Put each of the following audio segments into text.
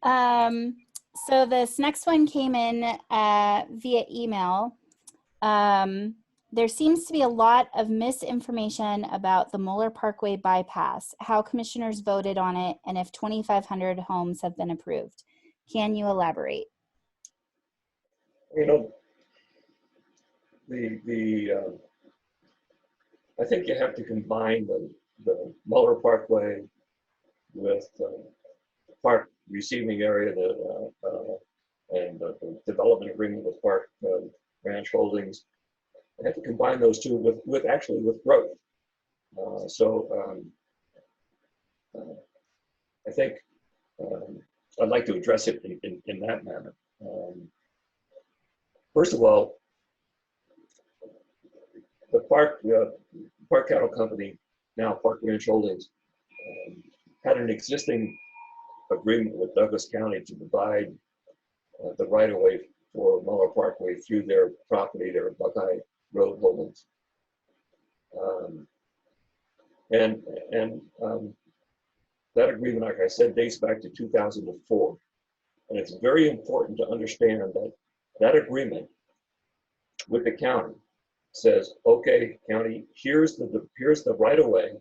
Um, so this next one came in via email. There seems to be a lot of misinformation about the Muller Parkway bypass, how commissioners voted on it, and if 2,500 homes have been approved. Can you elaborate? You know, I think you have to combine the Muller Parkway with the park receiving area and the development agreement with Park Ranch Holdings. I have to combine those two with actually with growth. I think I'd like to address it in that manner. First of all, the Park Cattle Company, now Park Ranch Holdings, had an existing agreement with Douglas County to provide the right-of-way for Muller Parkway through their property, their Buckeye Road Holdings. That agreement, like I said, dates back to 2004. And it's very important to understand that that agreement with the county says, okay, county, here's the right-of-way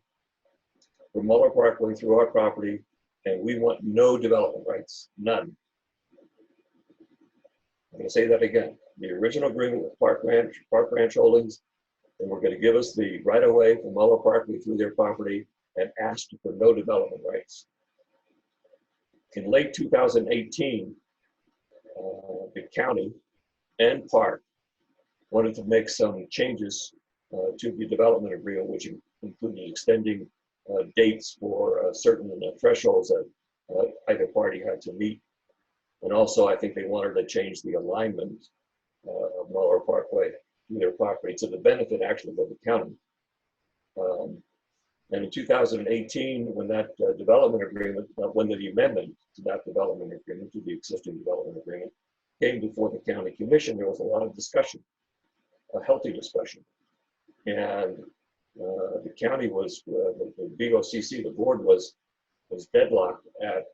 for Muller Parkway through our property, and we want no development rights, none. I'm going to say that again. The original agreement with Park Ranch Holdings, and we're going to give us the right-of-way for Muller Parkway through their property and asked for no development rights. In late 2018, the county and Park wanted to make some changes to the development agreement, which included extending dates for certain thresholds that either party had to meet. And also, I think they wanted to change the alignment of Muller Parkway to their property to the benefit actually of the county. And in 2018, when that development agreement, when the amendment to that development agreement, to the existing development agreement, came before the county commission, there was a lot of discussion, a healthy discussion. And the county was, the BOCC, the board was deadlocked at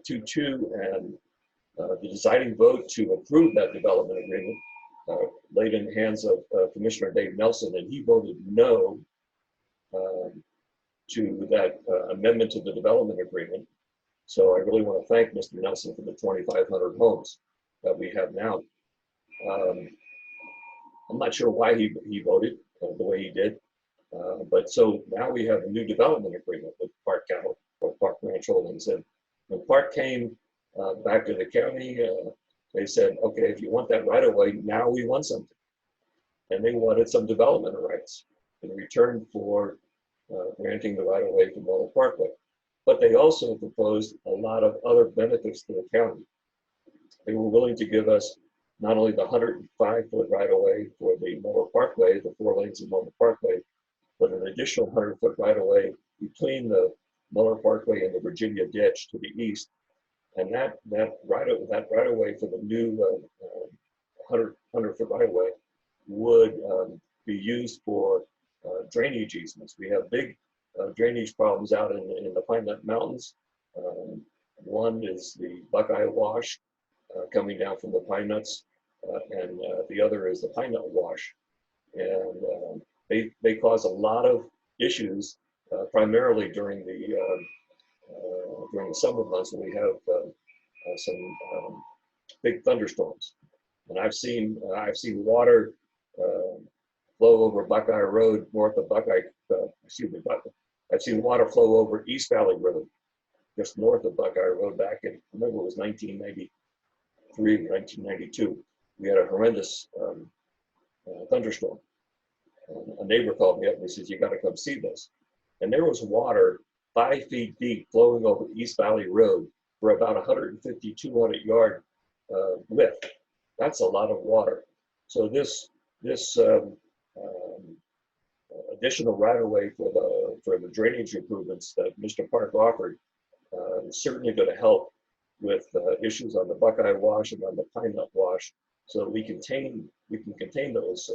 2-2, and the deciding vote to approve that development agreement laid in the hands of Commissioner Dave Nelson, and he voted no to that amendment to the development agreement. So I really want to thank Mr. Nelson for the 2,500 homes that we have now. I'm not sure why he voted the way he did, but so now we have a new development agreement with Park Cattle or Park Ranch Holdings. And when Park came back to the county, they said, okay, if you want that right away, now we want something. And they wanted some development rights in return for granting the right of way to Muller Parkway. But they also proposed a lot of other benefits to the county. They were willing to give us not only the 105-foot right of way for the Muller Parkway, the 4 lanes of Muller Parkway, but an additional 100-foot right of way between the Muller Parkway and the Virginia Ditch to the east. And that right of way for the new 100-foot right of way would be used for drainage easements. We have big drainage problems out in the Pine Nut Mountains. One is the Buckeye Wash coming down from the Pine Nuts, and the other is the Pine Nut Wash. And they cause a lot of issues, primarily during the summer months when we have some big thunderstorms. And I've seen water flow over Buckeye Road north of Buckeye. I've seen water flow over East Valley Road, just north of Buckeye Road back in, I remember it was 1993, 1992. We had a horrendous thunderstorm. A neighbor called me up and he says, you got to come see this. And there was water 5 feet deep flowing over East Valley Road for about 150, 200 yard width. That's a lot of water. So this additional right-of-way for the drainage improvements that Mr. Park offered is certainly going to help with issues on the Buckeye Wash and on the Pine Nut Wash, so we can contain those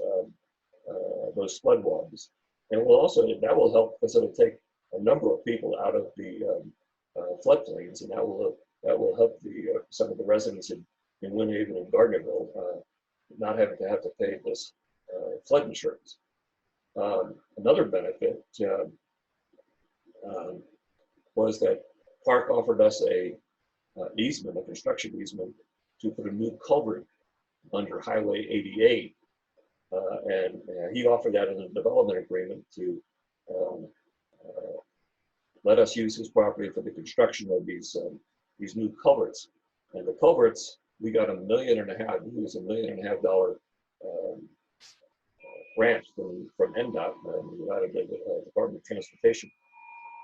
flood waters. And that will help facilitate a number of people out of the floodplains, and that will help some of the residents in Winhaven and Gardnerville not having to pay this flood insurance. Another benefit was that Park offered us a construction easement to put a new culvert under Highway 88, and he offered that in a development agreement to let us use his property for the construction of these new culverts. And the culverts, we got $1.5 million. It was $1.5 million grant from NDOT, United Department of Transportation.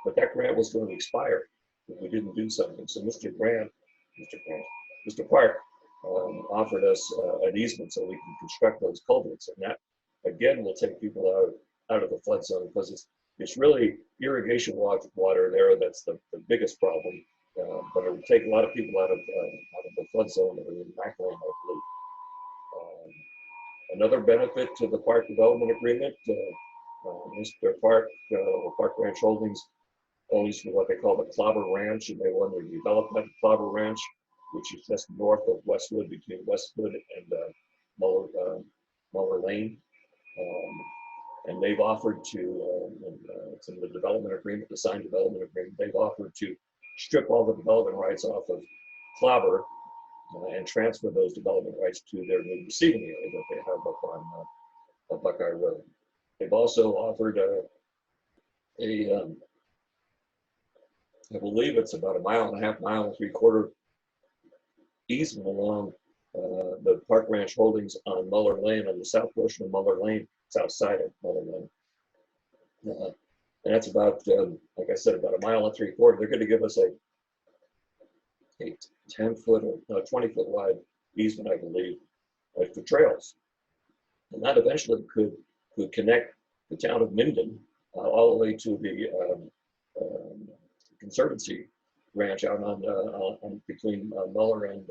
But that grant was going to expire if we didn't do something. So Mr. Park offered us an easement so we can construct those culverts, and that again will take people out of the flood zone, because it's really irrigation water there that's the biggest problem. But it would take a lot of people out of the flood zone that are in Macklin, I believe. Another benefit to the Park Development Agreement, Mr. Park, Park Ranch Holdings owns what they call the Clobber Ranch, and they want to develop that Clobber Ranch, which is just north of Westwood, between Westwood and Muller Lane. And they've offered to, it's in the development agreement, the signed development agreement, they've offered to strip all the development rights off of Clobber and transfer those development rights to their new receiving area that they have up on Buckeye Road. They've also offered I believe it's about 1.5 miles, 1.75 easement along the Park Ranch Holdings on Muller Lane, on the south portion of Muller Lane, south side of Muller Lane. And that's about, like I said, about 1.75 miles. They're going to give us a 10-foot or 20-foot wide easement, I believe, for trails. And that eventually could connect the town of Minden all the way to the Conservancy Ranch out on between Muller and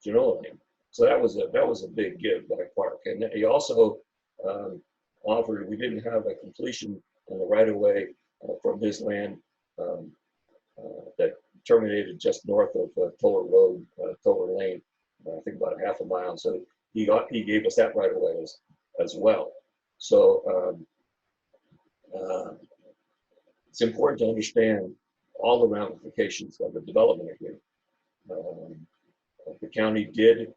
Genoa Lane. So that was a big give by Park. And he also offered, we didn't have a completion on the right of way from his land that terminated just north of Toller Road, Toller Lane, I think about 1/2 mile. So he gave us that right of way as well. So it's important to understand all the ramifications of the development agreement. The county did,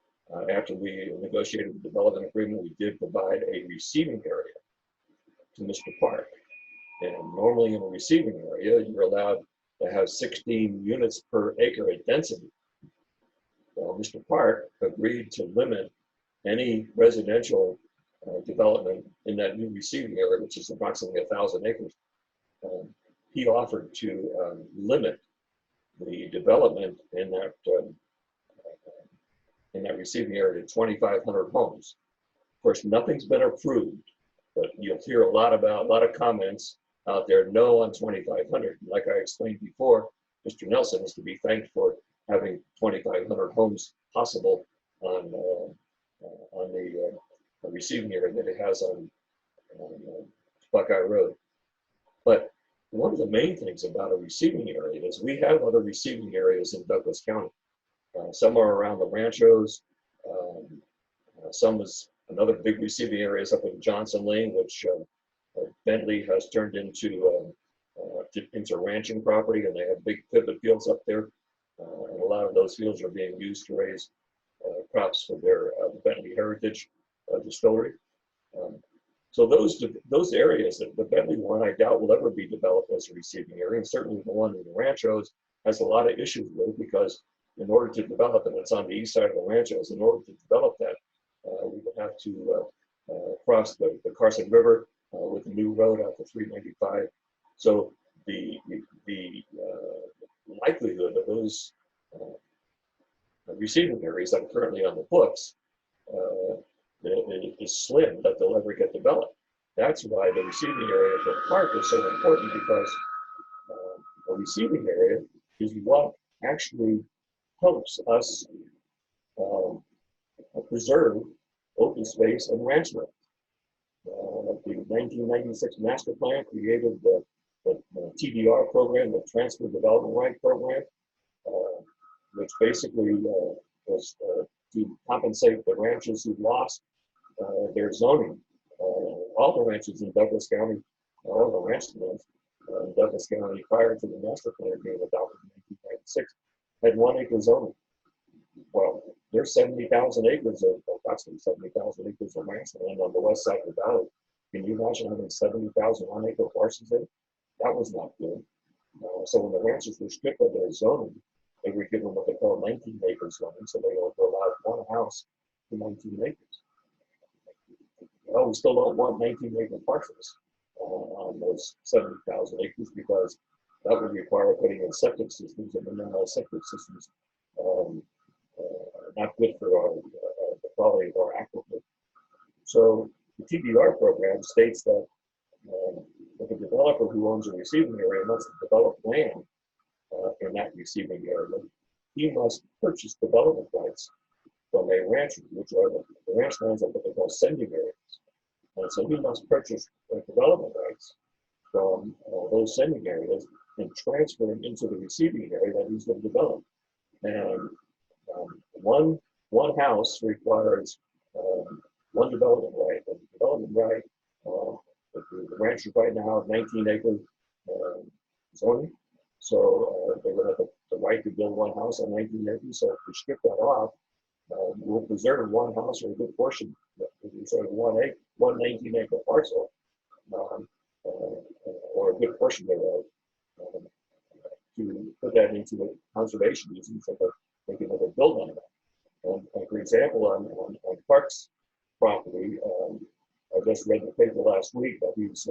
after we negotiated the development agreement, we did provide a receiving area to Mr. Park. And normally in a receiving area, you're allowed to have 16 units per acre at density. Well, Mr. Park agreed to limit any residential development in that new receiving area, which is approximately 1,000 acres. He offered to limit the development in that receiving area to 2,500 homes. Of course, nothing's been approved, but you'll hear a lot of comments out there, no on 2,500. Like I explained before, Mr. Nelson is to be thanked for having 2,500 homes possible on the receiving area that it has on Buckeye Road. But one of the main things about a receiving area is we have other receiving areas in Douglas County. Some are around the ranchos. Some is another big receiving areas up in Johnson Lane, which Bentley has turned into ranching property, and they have big pivot fields up there. And a lot of those fields are being used to raise crops for their Bentley Heritage Distillery. So those areas, the Bentley one, I doubt will ever be developed as a receiving area, and certainly the one in the ranchos has a lot of issues with, because in order to develop it, it's on the east side of the ranchos. In order to develop that, we would have to cross the Carson River with a new road out to 395. So the likelihood of those receiving areas that are currently on the books is slim that they'll ever get developed. That's why the receiving area for Park is so important, because a receiving area is what actually helps us preserve open space and ranch land. The 1996 master plan created the TDR program, the Transfer Development Right program, which basically was to compensate the ranchers who lost their zoning. All the ranches in Douglas County, all the ranch lands in Douglas County prior to the master plan being adopted in 1996 had 1 acre zoning. Well, there's 70,000 acres of approximately 70,000 acres of ranch land on the west side of the valley. Can you imagine having 70,000 1-acre parcels there? That was not good. So when the ranchers were stripped of their zoning, they were given what they call 19-acre zoning, so they were allowed one house to 19 acres. Well, we still don't want 19-acre parcels on those 70,000 acres because that would require putting in septic systems, and the septic systems not good for the quality of our aquifer. So the TDR program states that if a developer who owns a receiving area wants to develop land in that receiving area, he must purchase development rights from a rancher, which are the ranch lands are what they call sending areas. And so he must purchase development rights from those sending areas and transfer them into the receiving area that he's going to develop. And one house requires one development right. And the development right, the ranchers right now have 19-acre zoning. So they would have the right to build one house on 19 acres. So if we strip that off, we'll preserve one house or a good portion, sort of one 19-acre parcel, or a good portion thereof, to put that into the conservation easement so that they can never build on that. And for example, on Park's property, I just read the paper last week that he's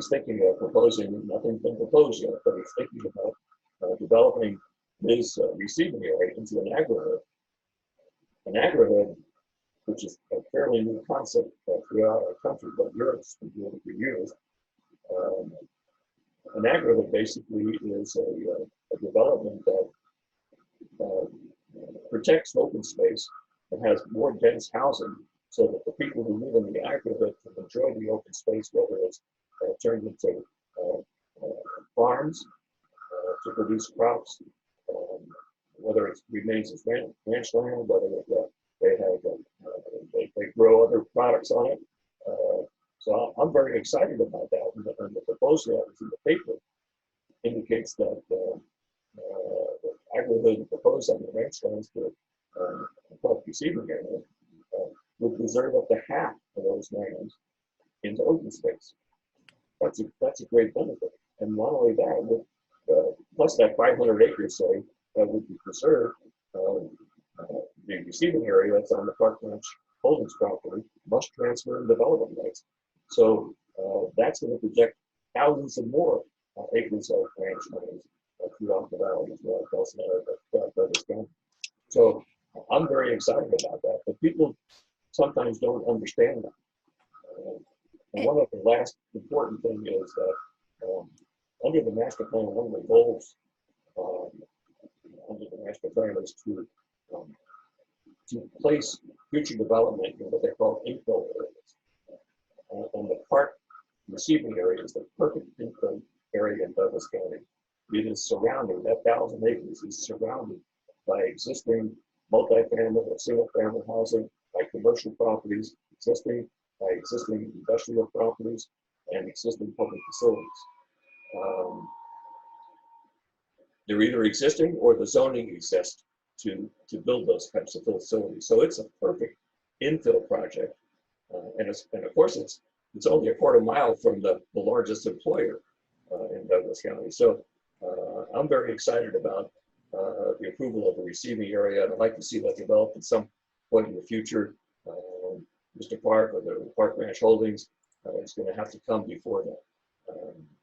thinking of proposing, nothing's been proposed yet, but he's thinking about developing his receiving area into an agri-hood. An agri-hood, which is a fairly new concept throughout our country, but Europe's been doing it for years. An agri-hood basically is a development that protects open space and has more dense housing so that the people who live in the agri-hood can enjoy the open space, whether it's turned into farms to produce crops, whether it remains as ranch land, whether they grow other products on it. So I'm very excited about that. And the proposal that was in the paper indicates that the agri-hood proposed on the ranch lands for public receiving area would preserve up to half of those lands into open space. That's a great benefit. And not only that, with, plus that 500 acres, say, that would be preserved, the receiving area that's on the Park Ranch Holdings property must transfer and development rights. So that's going to project thousands of more acres of ranch lands throughout the valley as well. So I'm very excited about that, but people sometimes don't understand that. And one of the last important thing is that under the master plan, one of the goals under the master plan is to place future development in what they call infill areas. And the park receiving area is the perfect infill area in Douglas County. It is surrounded, that 1,000 acres is surrounded by existing multifamily or single-family housing, by commercial properties, by existing industrial properties, and existing public facilities. They're either existing or the zoning exists to build those types of facilities. So it's a perfect infill project. And of course, it's only a quarter mile from the largest employer in Douglas County. So I'm very excited about the approval of the receiving area, and I'd like to see that developed at some point in the future. Mr. Park or the Park Ranch Holdings is going to have to come before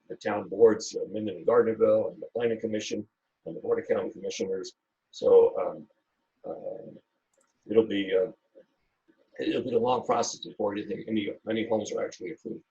the town boards, Minden and Gardnerville, and the Planning Commission, and the Board of County Commissioners. So it'll be a long process before any homes are actually approved.